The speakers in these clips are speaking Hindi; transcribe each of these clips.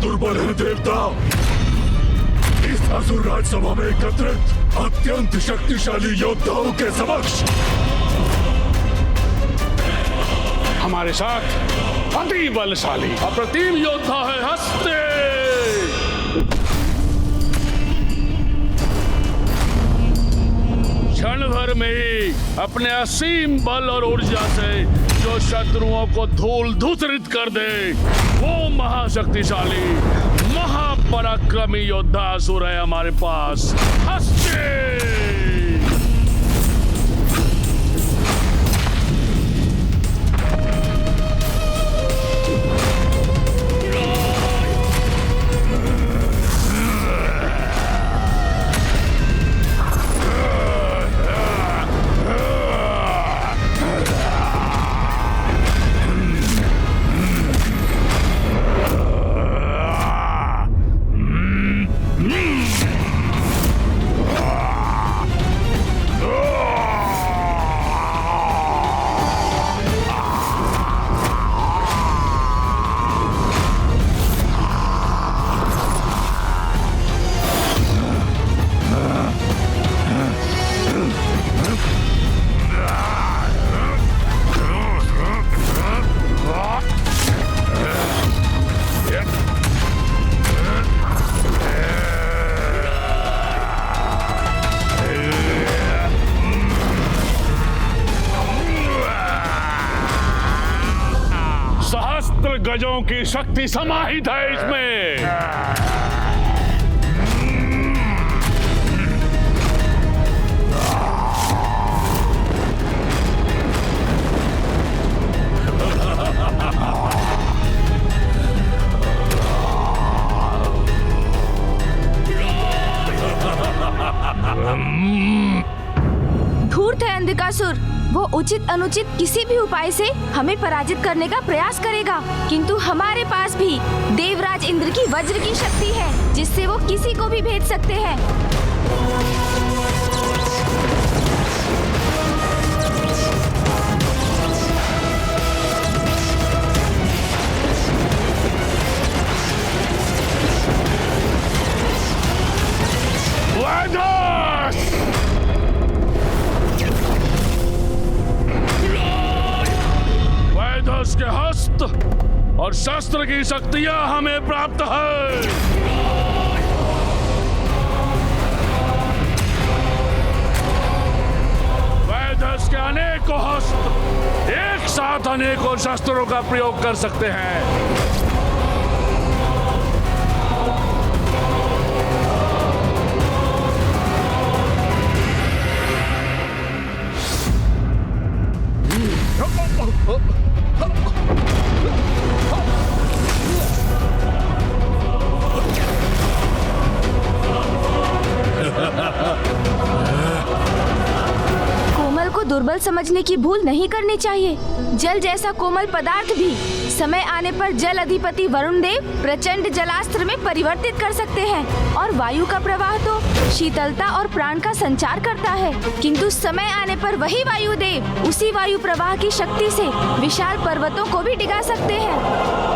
दुर्बल हैं देवता। इस असुर राजसभा में एकत्रित अत्यंत शक्तिशाली योद्धाओं के समक्ष हमारे साथ अति बलशाली अप्रतिम योद्धा है हस्ते। क्षण भर में ही अपने असीम बल और ऊर्जा से जो शत्रुओं को धूल धूसरित कर दे, वो महाशक्तिशाली महापराक्रमी योद्धा असुर है हमारे पास, हस्ते। गजों की शक्ति समाहित है इसमें। धूर्त है अंधकासुर। वो उचित अनुचित किसी भी उपाय से हमें पराजित करने का प्रयास करेगा, किंतु हमारे पास भी देवराज इंद्र की वज्र की शक्ति है, जिससे वो किसी को भी भेद सकते हैं। के हस्त और शस्त्र की शक्तियां हमें प्राप्त है। वैदस के अनेकों हस्त एक साथ अनेकों शस्त्रों का प्रयोग कर सकते हैं। कोमल को दुर्बल समझने की भूल नहीं करनी चाहिए। जल जैसा कोमल पदार्थ भी समय आने पर जल अधिपति वरुण देव प्रचंड जलास्त्र में परिवर्तित कर सकते हैं, और वायु का प्रवाह तो शीतलता और प्राण का संचार करता है, किंतु समय आने पर वही वायु देव उसी वायु प्रवाह की शक्ति से विशाल पर्वतों को भी डिगा सकते हैं।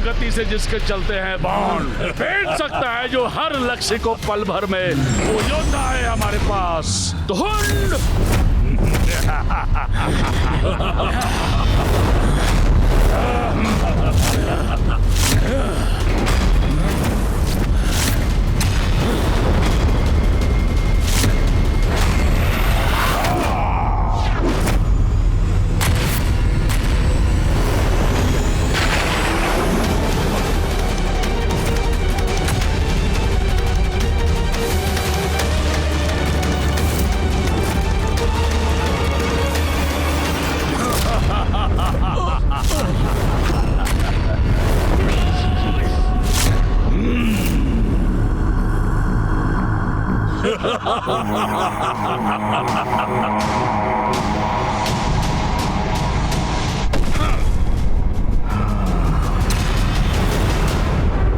गति से जिसके चलते हैं बाण भेद सकता है, जो हर लक्ष्य को पल भर में, वो योद्धा है हमारे पास। धुंध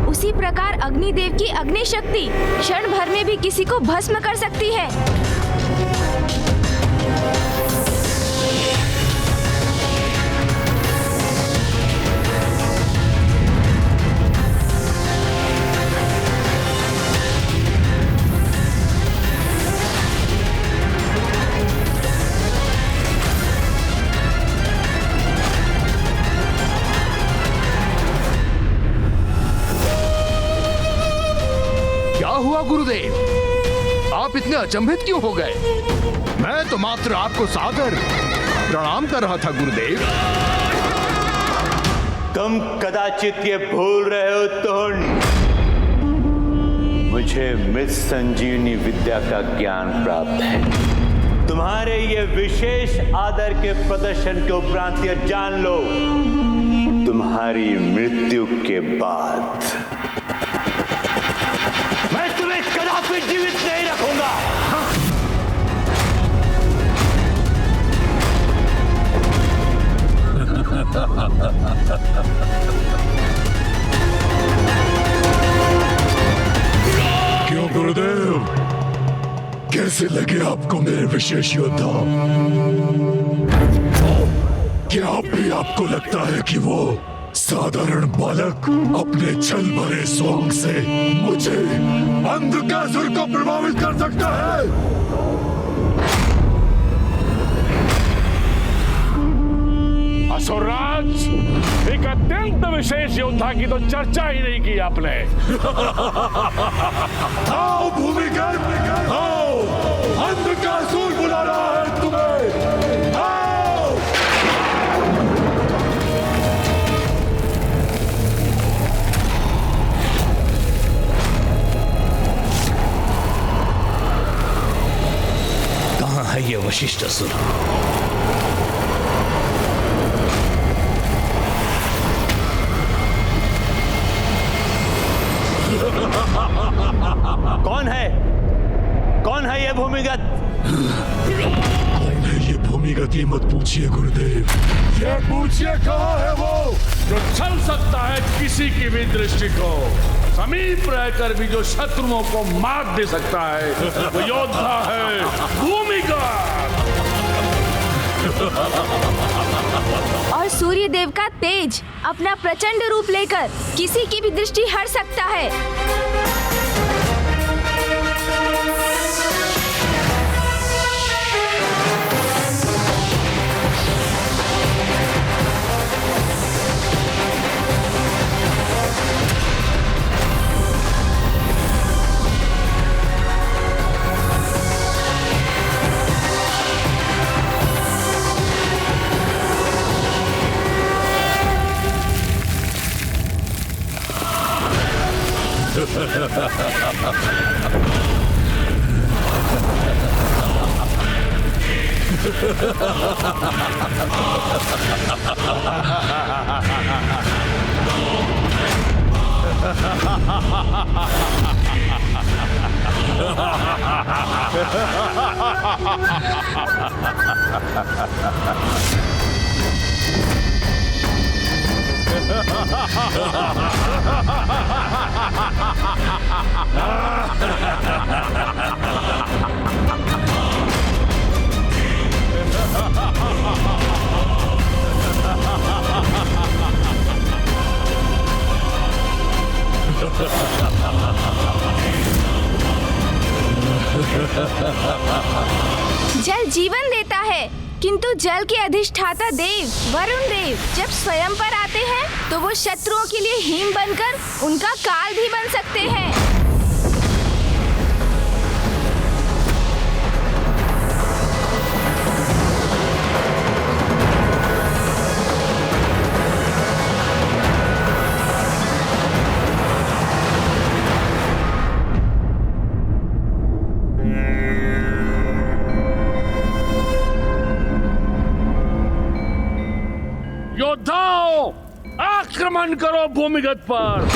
उसी प्रकार अग्निदेव की अग्नि शक्ति क्षण भर में भी किसी को भस्म कर सकती है। क्या हुआ गुरुदेव, आप इतने अचंभित क्यों हो गए? मैं तो मात्र आपको सादर प्रणाम कर रहा था गुरुदेव। तुम कदाचित ये भूल रहे हो तुंड, मुझे मृत संजीवनी विद्या का ज्ञान प्राप्त है। तुम्हारे ये विशेष आदर के प्रदर्शन के उपरांत ये जान लो, तुम्हारी मृत्यु के बाद मैं तुम्हें कदापि जीवित नहीं रखूंगा। क्यों गुरुदेव, कैसे लगे आपको मेरे विशेष योद्धा? क्या अब भी आपको लगता है कि वो साधारण बालक अपने छल भरे स्वांग से मुझे अंधकासुर को प्रभावित कर सकता है? असुरराज, एक अत्यंत विशेष योद्धा की तो चर्चा ही नहीं की आपने। आओ भूमिगत, आओ, अंधकासुर बुला रहा है तुम्हें। आओ। कहाँ है ये वशिष्ठ असुर? कौन है ये भूमिगत? कौन है ये भूमिगत? ये मत पूछिए गुरुदेव, ये पूछिए कहाँ है वो जो चल सकता है किसी की भी दृष्टि को, समीप रहकर भी जो शत्रुओं को मात दे सकता है, वो योद्धा है भूमिगत। और सूर्य देव का तेज अपना प्रचंड रूप लेकर किसी की भी दृष्टि हट सकता है। जल जीवन देता है, किंतु जल के अधिष्ठाता देव वरुण देव जब स्वयं पर आते हैं तो वो शत्रुओं के लिए हिम बनकर उनका काल भी बन सकते हैं। योद्धाओं, आक्रमण करो भूमिगत पर।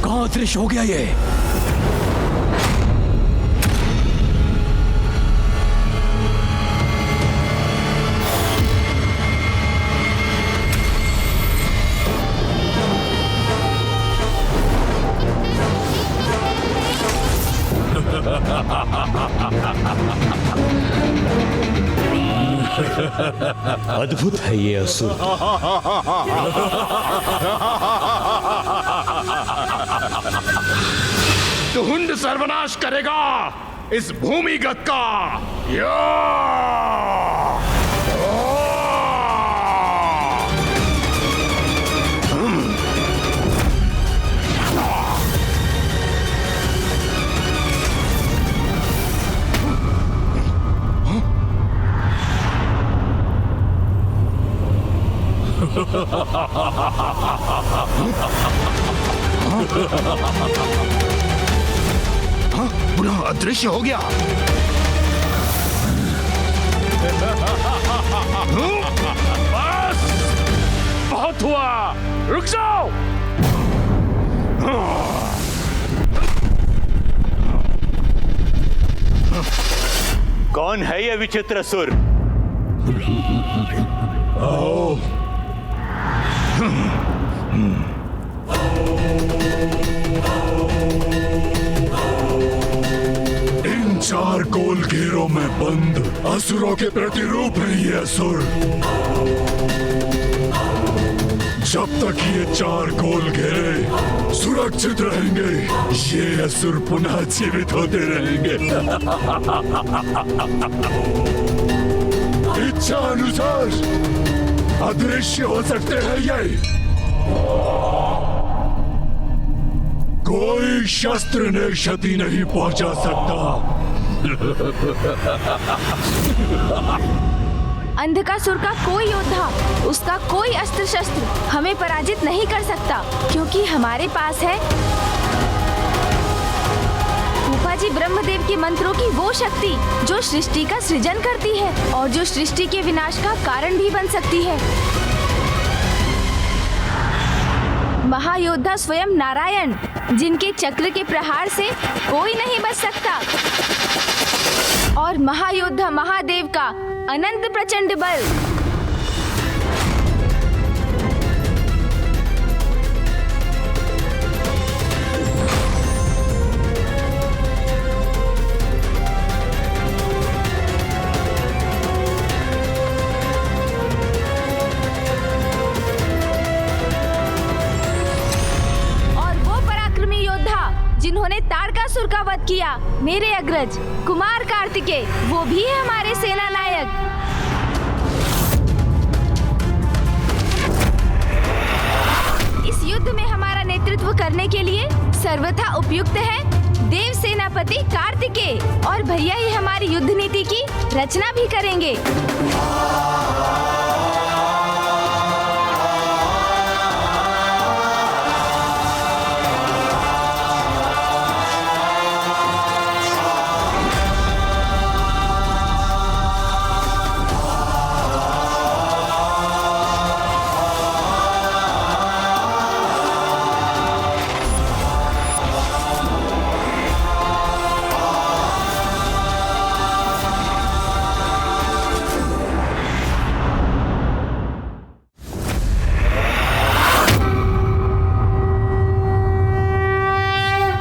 कहाँ अदृश्य हो गया ये? अद्भुत है ये असुर। धुंध सर्वनाश करेगा इस भूमिगत का। या! हाँ, बुरा अदृश्य हो गया। बस बहुत हुआ, रुक जाओ। कौन है ये विचित्र असुर? इन चार गोल घेरों में बंद असुरों के प्रतिरूप है ये असुर। जब तक ये चार गोल घेरे सुरक्षित रहेंगे, ये असुर पुनः जीवित होते रहेंगे। इच्छा अनुसार अदृश्य हो सकते हैं ये। कोई शस्त्र ने क्षति नहीं पहुंचा सकता। अंधकासुर का कोई योद्धा, उसका कोई अस्त्र शस्त्र हमें पराजित नहीं कर सकता, क्योंकि हमारे पास है फूफाजी ब्रह्मदेव के मंत्रों की वो शक्ति जो सृष्टि का सृजन करती है और जो सृष्टि के विनाश का कारण भी बन सकती है। महायोद्धा स्वयं नारायण, जिनके चक्र के प्रहार से कोई नहीं बच सकता, और महायोद्धा महादेव का अनंत प्रचंड बल। जिन्होंने ताड़कासुर का वध किया, मेरे अग्रज कुमार कार्तिकेय, वो भी है हमारे सेना नायक। इस युद्ध में हमारा नेतृत्व करने के लिए सर्वथा उपयुक्त है देव सेनापति कार्तिकेय, और भैया ही हमारी युद्ध नीति की रचना भी करेंगे।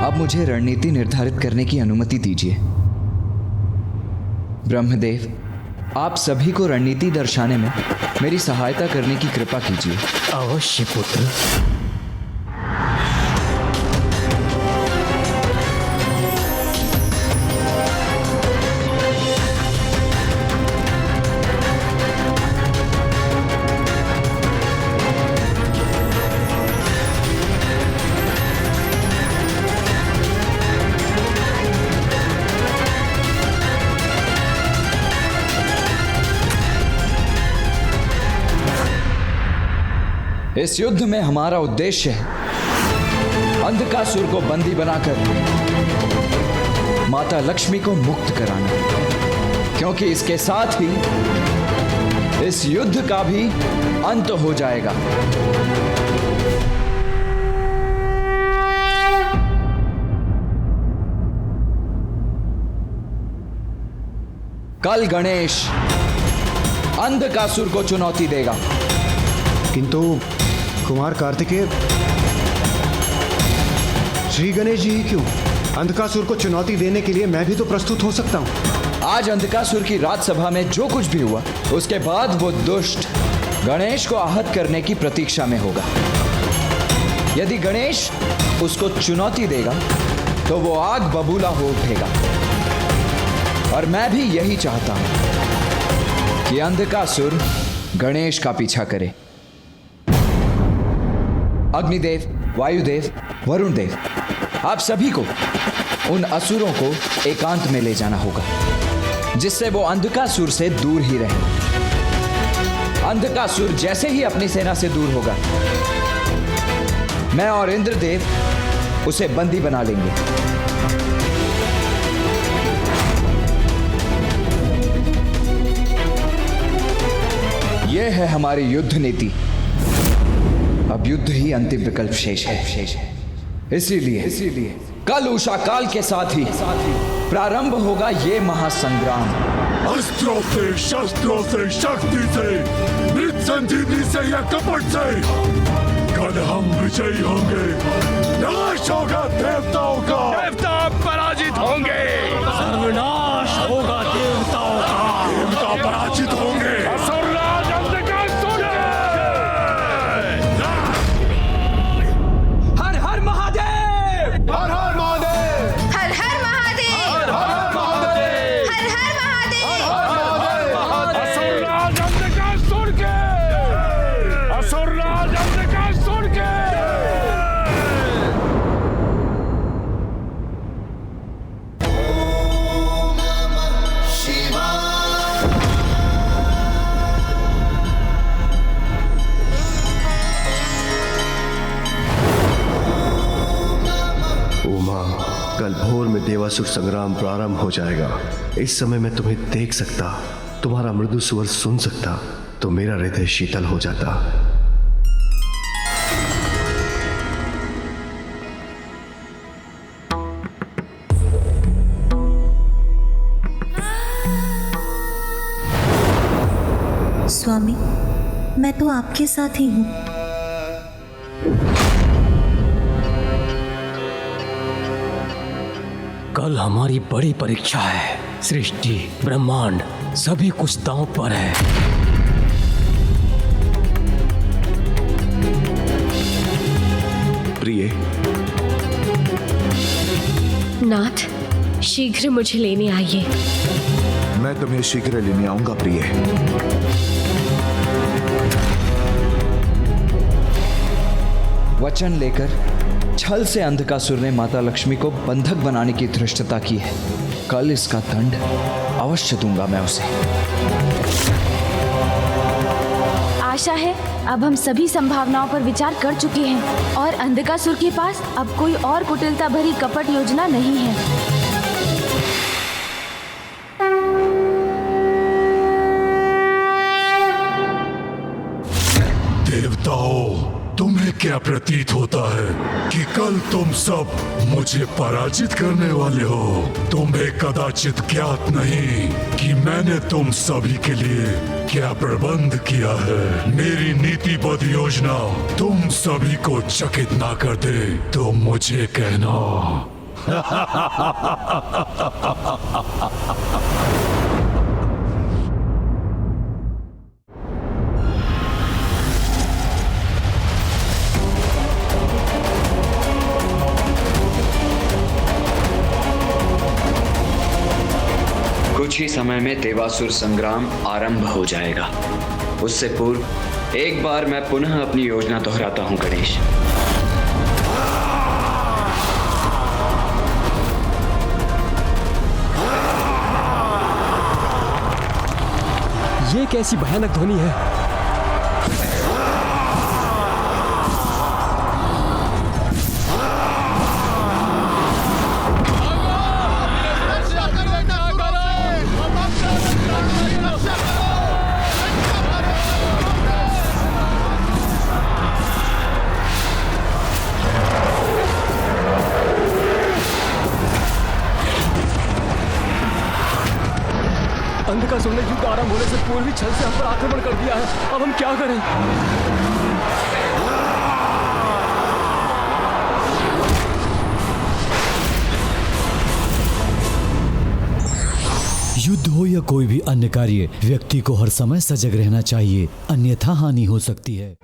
अब मुझे रणनीति निर्धारित करने की अनुमति दीजिए। ब्रह्मदेव, आप सभी को रणनीति दर्शाने में मेरी सहायता करने की कृपा कीजिए। अवश्य पुत्र। इस युद्ध में हमारा उद्देश्य है अंधकासुर को बंदी बनाकर माता लक्ष्मी को मुक्त कराना, क्योंकि इसके साथ ही इस युद्ध का भी अंत हो जाएगा। कल गणेश अंधकासुर को चुनौती देगा। किंतु कुमार कार्तिकेय, श्री गणेश जी ही क्यों? अंधकासुर को चुनौती देने के लिए मैं भी तो प्रस्तुत हो सकता हूं। आज अंधकासुर की राजसभा में जो कुछ भी हुआ, उसके बाद वो दुष्ट गणेश को आहत करने की प्रतीक्षा में होगा। यदि गणेश उसको चुनौती देगा तो वो आग बबूला हो उठेगा। और मैं भी यही चाहता हूं कि अंधकासुर गणेश का पीछा करे। अग्निदेव, वायुदेव, वरुण देव, आप सभी को उन असुरों को एकांत में ले जाना होगा, जिससे वो अंधकासुर से दूर ही रहे। अंधकासुर जैसे ही अपनी सेना से दूर होगा, मैं और इंद्रदेव उसे बंदी बना लेंगे। यह है हमारी युद्ध नीति। अब युद्ध ही अंतिम विकल्प शेष है। इसीलिए कल उषा काल के साथ ही प्रारंभ होगा ये महासंग्राम। अस्त्रों से, शस्त्रों से, शक्ति से, मृत संजीवनी से या कपट से, कल हम विजयी होंगे। नाश होगा देवताओं का। देवता पराजित होंगे। सर्वनाश होगा देवताओं का। देवता पराजित होंगे। असुरराज अंधकासुर। हर हर महादेव, हर हर महादेव, हर हर महादेव, हर हर महादेव, हर हर महादेव। असुरराज अंधकासुर के। असुरराज अंधकासुर के। उमा, कल भोर में देवासुर संग्राम प्रारंभ हो जाएगा। इस समय मैं तुम्हें देख सकता, तुम्हारा मृदु स्वर सुन सकता, तो मेरा हृदय शीतल हो जाता। स्वामी, मैं तो आपके साथ ही हूँ। कल हमारी बड़ी परीक्षा है। सृष्टि, ब्रह्मांड, सभी कुछ दांव पर है। प्रिय, नाथ, शीघ्र मुझे लेने आइए। मैं तुम्हें शीघ्र लेने आऊंगा प्रिय। वचन लेकर छल से अंधकासुर ने माता लक्ष्मी को बंधक बनाने की धृष्टता की है। कल इसका दंड अवश्य दूंगा मैं उसे। आशा है अब हम सभी संभावनाओं पर विचार कर चुके हैं और अंधकासुर के पास अब कोई और कुटिलता भरी कपट योजना नहीं है। देवताओं, तुम्हें क्या प्रतीत होता है कि कल तुम सब मुझे पराजित करने वाले हो? तुम्हें कदाचित ज्ञात नहीं कि मैंने तुम सभी के लिए क्या प्रबंध किया है। मेरी नीतिबद्ध योजना तुम सभी को चकित ना कर दे तो मुझे कहना। कुछ ही समय में देवासुर संग्राम आरंभ हो जाएगा। उससे पूर्व एक बार मैं पुनः अपनी योजना दोहराता हूं गणेश। ये कैसी भयानक ध्वनि है? अंधकासुर ने युद्ध आरंभ होने से पूर्व ही छल से हम पर आक्रमण कर दिया है। अब हम क्या करें? युद्ध हो या कोई भी अन्य कार्य, व्यक्ति को हर समय सजग रहना चाहिए, अन्यथा हानि हो सकती है।